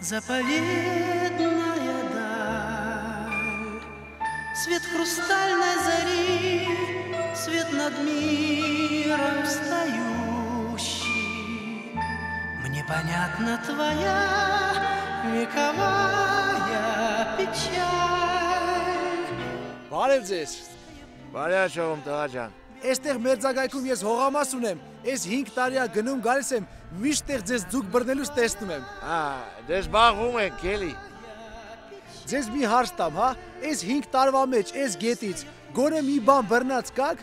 Заповедная даль, свет хрустальной зари, свет над миром встающий. Мне понятна твоя вековая печаль. Բարև ձեզ։ Բարև շողում տղաջան։ Այստեղ մեծագայքում ես հողամաս ունեմ, ես 5 տարի գնում գալիս եմ, միշտ տեղ ձեզ ձուկ բռնելուց տեսնում եմ։ Դες զբաղվում ենք էլի։ Ձեզ մի հարց տամ, հա, այս 5 տարվա մեջ, այս գետից, գոնե մի բան բռնած կաք։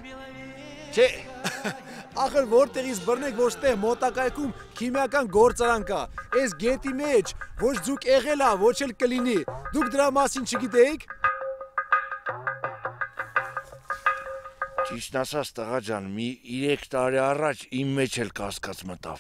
Չէ։ Ախր որտեղից բռնեք, որ ստեղ մոտակայքում քիմիական գործարան կա։ Այս գետի մեջ ոչ ձուկ եղել է, ոչ էլ կլինի։ Դուք դրա մասին չգիտեիք։ Ճիշտ ասած տղաջան, մի 3 տարի առաջ իմ մեջ էլ կասկած մտավ։